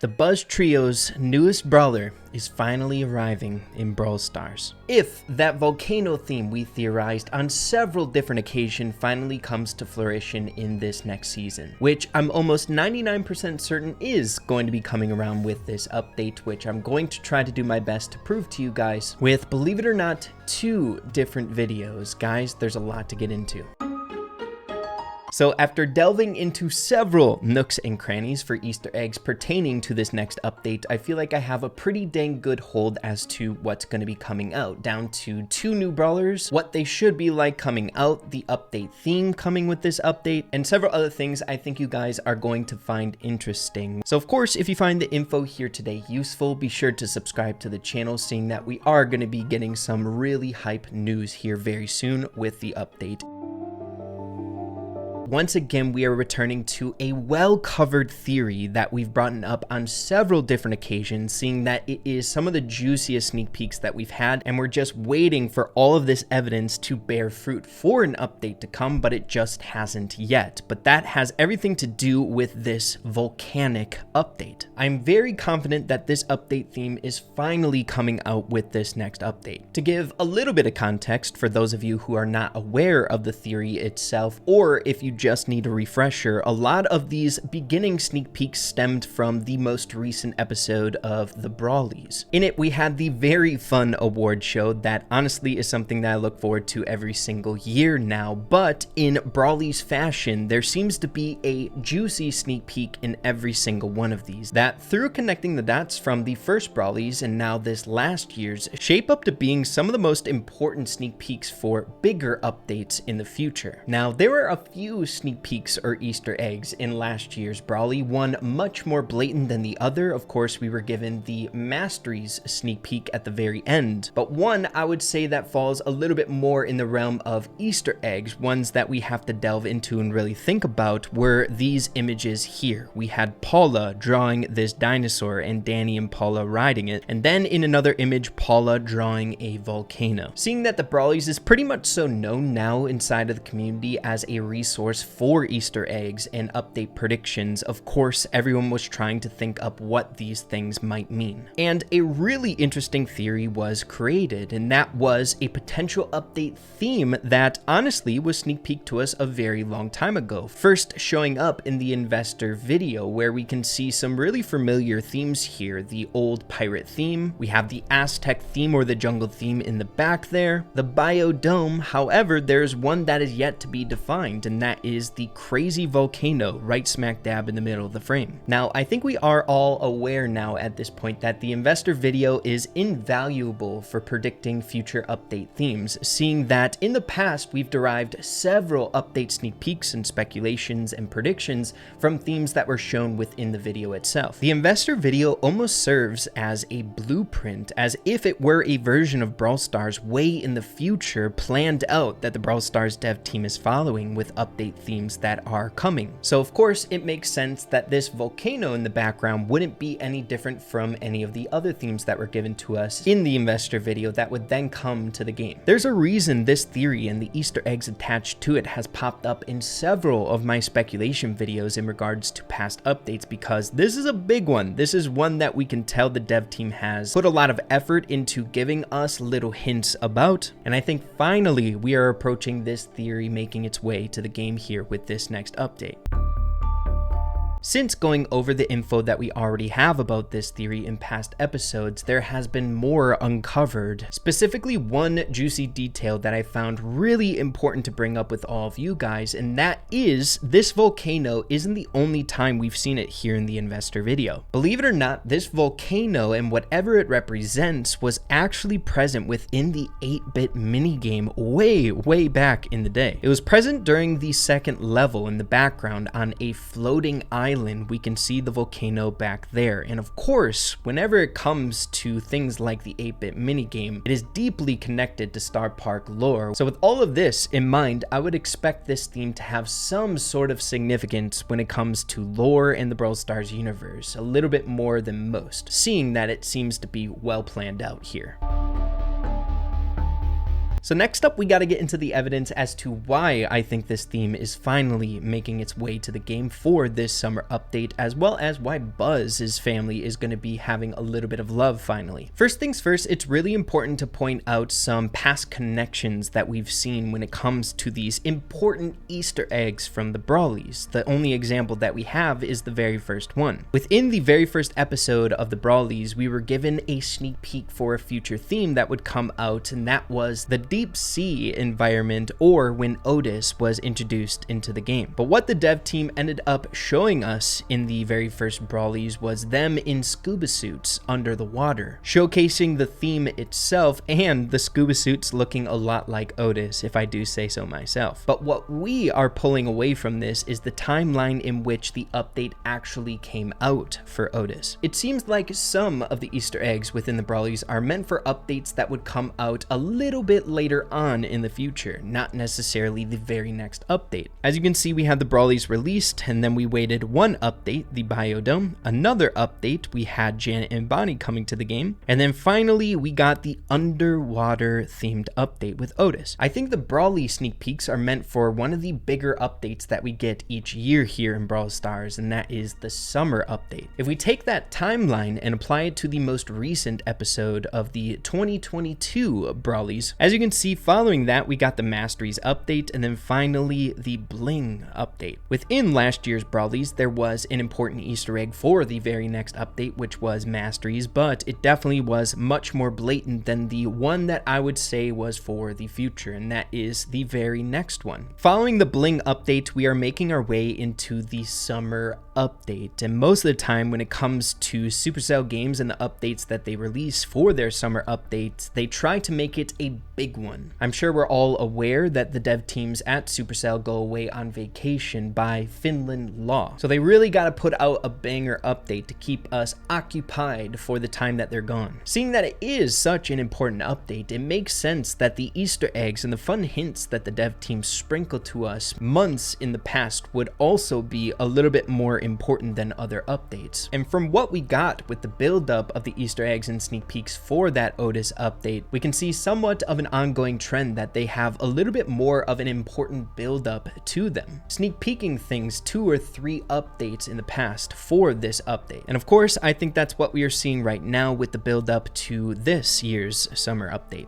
The Buzz Trio's newest brawler is finally arriving in Brawl Stars. If that volcano theme we theorized on several different occasions finally comes to fruition in this next season, which I'm almost 99% certain is going to be coming around with this update, which I'm going to try to do my best to prove to you guys with, believe it or not, 2 different videos. Guys, there's a lot to get into. So after delving into several nooks and crannies for Easter eggs pertaining to this next update, I feel like I have a pretty dang good hold as to what's going to be coming out, down to 2 new brawlers, what they should be like coming out, the update theme coming with this update, and several other things I think you guys are going to find interesting. So of course, if you find the info here today useful, be sure to subscribe to the channel, seeing that we are going to be getting some really hype news here very soon with the update. Once again, we are returning to a well-covered theory that we've brought up on several different occasions, seeing that it is some of the juiciest sneak peeks that we've had, and we're just waiting for all of this evidence to bear fruit for an update to come, but it just hasn't yet. But that has everything to do with this volcanic update. I'm very confident that this update theme is finally coming out with this next update. To give a little bit of context for those of you who are not aware of the theory itself, or if you just need a refresher, a lot of these beginning sneak peeks stemmed from the most recent episode of the Brawlies. In it, we had the very fun award show that honestly is something that I look forward to every single year now, but in Brawlies fashion, there seems to be a juicy sneak peek in every single one of these that, through connecting the dots from the first Brawlies and now this last year's, shape up to being some of the most important sneak peeks for bigger updates in the future. Now, there were a few sneak peeks or Easter eggs in last year's Brawly, one much more blatant than the other. Of course, we were given the Masteries sneak peek at the very end, but one I would say that falls a little bit more in the realm of Easter eggs, ones that we have to delve into and really think about, were these images here. We had Paula drawing this dinosaur and Danny and Paula riding it, and then in another image, Paula drawing a volcano. Seeing that the Brawlies is pretty much so known now inside of the community as a resource for Easter eggs and update predictions, of course, everyone was trying to think up what these things might mean. And a really interesting theory was created, and that was a potential update theme that honestly was sneak peeked to us a very long time ago. First showing up in the investor video, where we can see some really familiar themes here. The old pirate theme, we have the Aztec theme or the jungle theme in the back there, the biodome. However, there's one that is yet to be defined, and that is the crazy volcano right smack dab in the middle of the frame. Now, I think we are all aware now at this point that the investor video is invaluable for predicting future update themes, seeing that in the past we've derived several update sneak peeks and speculations and predictions from themes that were shown within the video itself. The investor video almost serves as a blueprint, as if it were a version of Brawl Stars way in the future planned out that the Brawl Stars dev team is following with update themes that are coming. So of course it makes sense that this volcano in the background wouldn't be any different from any of the other themes that were given to us in the investor video that would then come to the game. There's a reason this theory and the Easter eggs attached to it has popped up in several of my speculation videos in regards to past updates, because this is a big one. This is one that we can tell the dev team has put a lot of effort into giving us little hints about, and I think finally we are approaching this theory making its way to the game here with this next update. Since going over the info that we already have about this theory in past episodes, there has been more uncovered. Specifically, one juicy detail that I found really important to bring up with all of you guys, and that is this volcano isn't the only time we've seen it here in the investor video. Believe it or not, this volcano and whatever it represents was actually present within the 8-bit minigame way back in the day. It was present during the second level in the background on a floating island. We can see the volcano back there, and of course, whenever it comes to things like the 8-bit minigame, it is deeply connected to Star Park lore. So with all of this in mind, I would expect this theme to have some sort of significance when it comes to lore in the Brawl Stars universe, a little bit more than most, seeing that it seems to be well planned out here. So next up, we got to get into the evidence as to why I think this theme is finally making its way to the game for this summer update, as well as why Buzz's family is going to be having a little bit of love finally. First things first, it's really important to point out some past connections that we've seen when it comes to these important Easter eggs from the Brawlies. The only example that we have is the very first one. Within the very first episode of the Brawlies, we were given a sneak peek for a future theme that would come out, and that was the deep sea environment, or when Otis was introduced into the game. But what the dev team ended up showing us in the very first Brawlies was them in scuba suits under the water, showcasing the theme itself, and the scuba suits looking a lot like Otis, if I do say so myself. But what we are pulling away from this is the timeline in which the update actually came out for Otis. It seems like some of the Easter eggs within the Brawlies are meant for updates that would come out a little bit later on in the future, not necessarily the very next update. As you can see, we had the Brawlies released, and then we waited one update, the Biodome, another update, we had Janet and Bonnie coming to the game, and then finally we got the underwater themed update with Otis. I think the Brawly sneak peeks are meant for one of the bigger updates that we get each year here in Brawl Stars, and that is the summer update. If we take that timeline and apply it to the most recent episode of the 2022 Brawlies, as you can see, following that we got the Masteries update, and then finally the Bling update. Within last year's Brawlies, there was an important Easter egg for the very next update, which was Masteries, but it definitely was much more blatant than the one that I would say was for the future, and that is the very next one. Following the Bling update, we are making our way into the summer update, and most of the time when it comes to Supercell games and the updates that they release for their summer updates, they try to make it a big one. I'm sure we're all aware that the dev teams at Supercell go away on vacation by Finland law, so they really got to put out a banger update to keep us occupied for the time that they're gone. Seeing that it is such an important update, it makes sense that the Easter eggs and the fun hints that the dev team sprinkle to us months in the past would also be a little bit more important than other updates. And from what we got with the build-up of the Easter eggs and sneak peeks for that Otis update, we can see somewhat of an ongoing trend that they have a little bit more of an important build-up to them, sneak peeking things 2 or 3 updates in the past for this update. And of course, I think that's what we are seeing right now with the build-up to this year's summer update.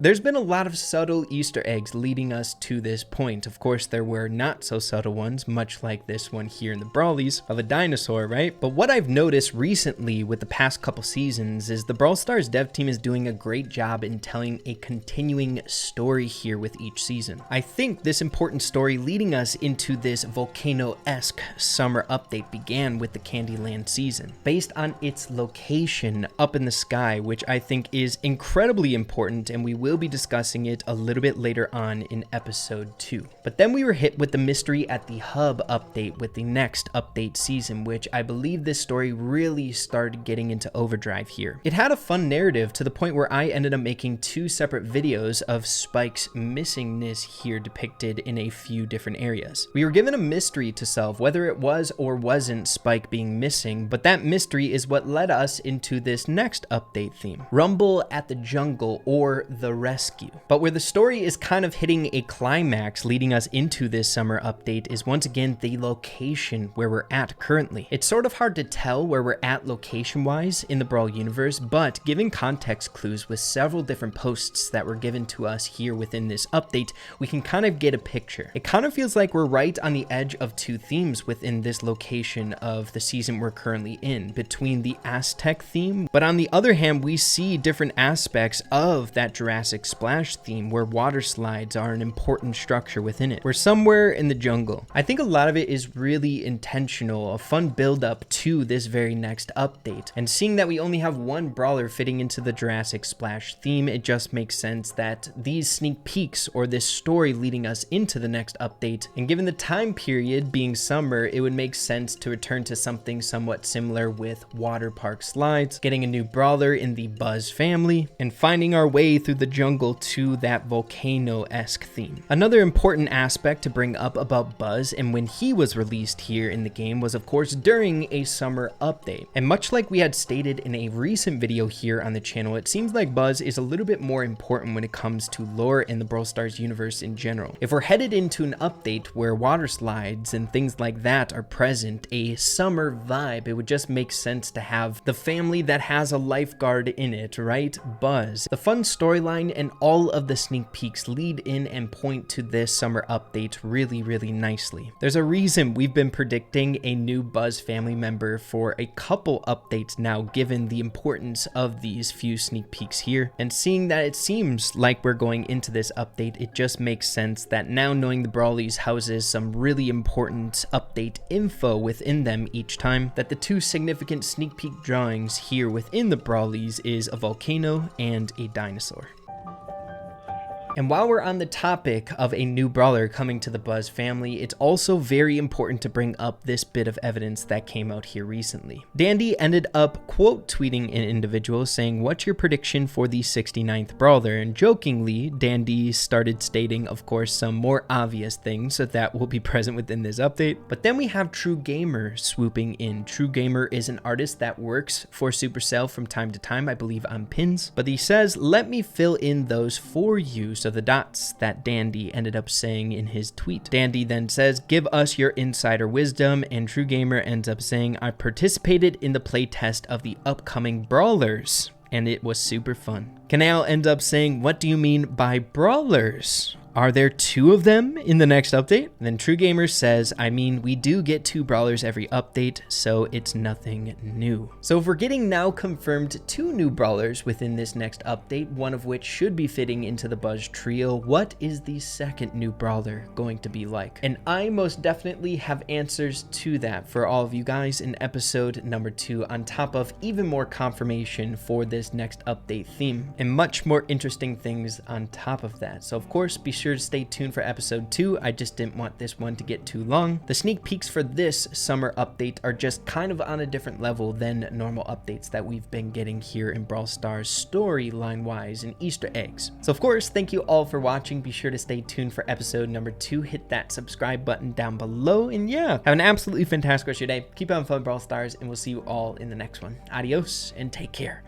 There's been a lot of subtle Easter eggs leading us to this point. Of course, there were not so subtle ones, much like this one here in the Brawlies of a dinosaur, right? But what I've noticed recently with the past couple seasons is the Brawl Stars dev team is doing a great job in telling a continuing story here with each season. I think this important story leading us into this volcano-esque summer update began with the Candyland season, based on its location up in the sky, which I think is incredibly important, and we will be discussing it a little bit later on in episode 2. But then we were hit with the mystery at the hub update with the next update season, which I believe this story really started getting into overdrive here. It had a fun narrative to the point where I ended up making 2 separate videos of Spike's missingness here depicted in a few different areas. We were given a mystery to solve, whether it was or wasn't Spike being missing, but that mystery is what led us into this next update theme, Rumble at the Jungle, or the Rescue. But where the story is kind of hitting a climax leading us into this summer update is once again the location where we're at currently. It's sort of hard to tell where we're at location wise in the Brawl universe, but given context clues with several different posts that were given to us here within this update, we can kind of get a picture. It kind of feels like we're right on the edge of 2 themes within this location of the season we're currently in, between the Aztec theme, but on the other hand, we see different aspects of that Jurassic Splash theme where water slides are an important structure within it. We're somewhere in the jungle. I think a lot of it is really intentional, a fun build up to this very next update. And seeing that we only have one brawler fitting into the Jurassic Splash theme, it just makes sense that these sneak peeks or this story leading us into the next update, and given the time period being summer, it would make sense to return to something somewhat similar with water park slides, getting a new brawler in the Buzz family, and finding our way through the jungle to that volcano-esque theme. Another important aspect to bring up about Buzz and when he was released here in the game was of course during a summer update. And much like we had stated in a recent video here on the channel, it seems like Buzz is a little bit more important when it comes to lore in the Brawl Stars universe in general. If we're headed into an update where water slides and things like that are present, a summer vibe, it would just make sense to have the family that has a lifeguard in it, right? Buzz. The fun storyline and all of the sneak peeks lead in and point to this summer update really, really nicely. There's a reason we've been predicting a new Buzz family member for a couple updates now, given the importance of these few sneak peeks here. And seeing that it seems like we're going into this update, it just makes sense that now knowing the Brawlies houses some really important update info within them each time, that the two significant sneak peek drawings here within the Brawlies is a volcano and a dinosaur. And while we're on the topic of a new brawler coming to the Buzz family, it's also very important to bring up this bit of evidence that came out here recently. Dandy ended up quote tweeting an individual saying, "What's your prediction for the 69th brawler?" And jokingly, Dandy started stating, of course, some more obvious things that will be present within this update. But then we have True Gamer swooping in. True Gamer is an artist that works for Supercell from time to time, I believe on pins. But he says, "Let me fill in those for you." So the dots that Dandy ended up saying in his tweet. Dandy then says, "Give us your insider wisdom," and True Gamer ends up saying, "I participated in the playtest of the upcoming Brawlers, and it was super fun." Kanao ends up saying, "What do you mean by Brawlers? Are there two of them in the next update?" And then True Gamer says, "I mean, we do get two brawlers every update, so it's nothing new." So if we're getting now confirmed two new brawlers within this next update, one of which should be fitting into the Buzz trio, what is the second new brawler going to be like? And I most definitely have answers to that for all of you guys in episode number 2, on top of even more confirmation for this next update theme and much more interesting things on top of that. So of course, be sure to stay tuned for episode 2. I just didn't want this one to get too long. The sneak peeks for this summer update are just kind of on a different level than normal updates that we've been getting here in Brawl Stars storyline wise and Easter eggs. So of course, thank you all for watching. Be sure to stay tuned for episode number 2. Hit that subscribe button down below, and yeah, have an absolutely fantastic rest of your day. Keep having fun, Brawl Stars, and we'll see you all in the next one. Adios and take care.